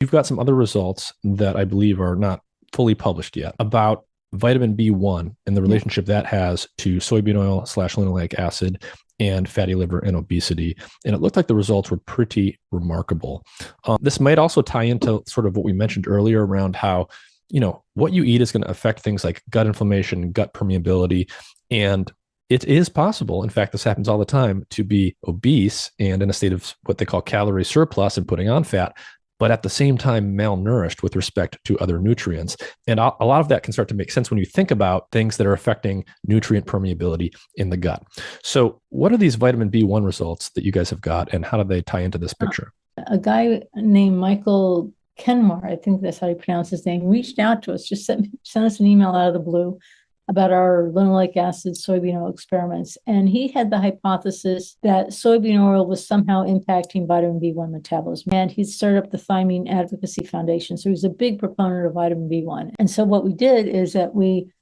You've got some other results that I believe are not fully published yet about vitamin B1 and the Yeah. relationship that has to soybean oil slash linoleic acid and fatty liver and obesity. And it looked like the results were pretty remarkable. This might also tie into sort of what we mentioned earlier around how, what you eat is going to affect things like gut inflammation, gut permeability. And it is possible, in fact, this happens all the time, to be obese and in a state of what they call calorie surplus and putting on fat, but at the same time malnourished with respect to other nutrients. And a lot of that can start to make sense when you think about things that are affecting nutrient permeability in the gut. So, what are these vitamin B1 results that you guys have got, and how do they tie into this picture? A guy named Michael Kenmar, I think that's how you pronounce his name, reached out to us, just sent us an email out of the blue about our linoleic acid soybean oil experiments. And he had the hypothesis that soybean oil was somehow impacting vitamin B1 metabolism. And he started up the Thymine Advocacy Foundation. So he was a big proponent of vitamin B1. And so what we did is that we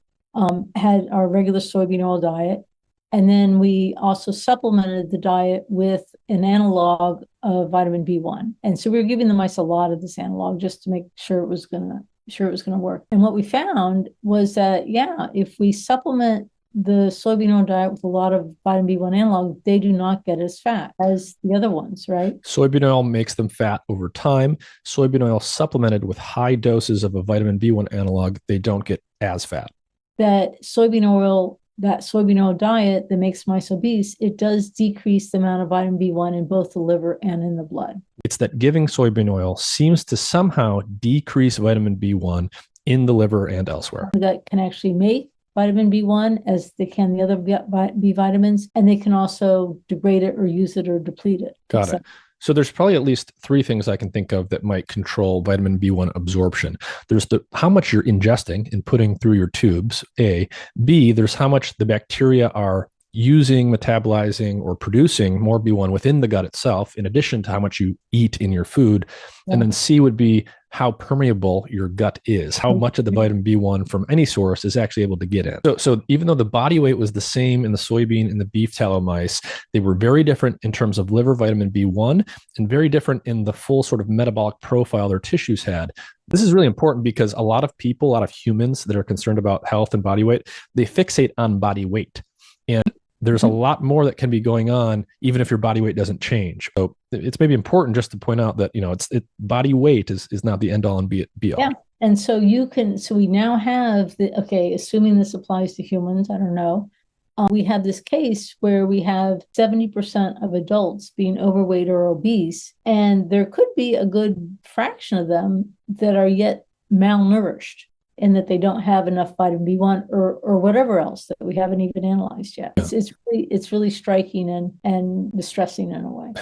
had our regular soybean oil diet. And then we also supplemented the diet with an analog of vitamin B1. And so we were giving the mice a lot of this analog just to make sure it was going to work. And what we found was that, yeah, if we supplement the soybean oil diet with a lot of vitamin B1 analog, they do not get as fat as the other ones, right? Soybean oil makes them fat over time. Soybean oil supplemented with high doses of a vitamin B1 analog, they don't get as fat. That soybean oil diet that makes mice obese, it does decrease the amount of vitamin B1 in both the liver and in the blood. It's that giving soybean oil seems to somehow decrease vitamin B1 in the liver and elsewhere. That can actually make vitamin B1 as they can the other B vitamins, and they can also degrade it or use it or deplete it. Got it. So there's probably at least three things I can think of that might control vitamin B1 absorption. There's how much you're ingesting and putting through your tubes, A. B, there's how much the bacteria are using, metabolizing, or producing more B1 within the gut itself, in addition to how much you eat in your food. Yeah. And then C would be how permeable your gut is, how much of the vitamin B1 from any source is actually able to get in. So even though the body weight was the same in the soybean and the beef tallow mice, they were very different in terms of liver vitamin B1 and very different in the full sort of metabolic profile their tissues had. This is really important because a lot of people, a lot of humans that are concerned about health and body weight, they fixate on body weight. And there's a lot more that can be going on, even if your body weight doesn't change. So it's maybe important just to point out that, body weight is not the end all and be all. Yeah. And so we now have assuming this applies to humans, I don't know. We have this case where we have 70% of adults being overweight or obese, and there could be a good fraction of them that are yet malnourished, and that they don't have enough vitamin B1 or whatever else that we haven't even analyzed yet. Yeah. It's really striking and distressing in a way.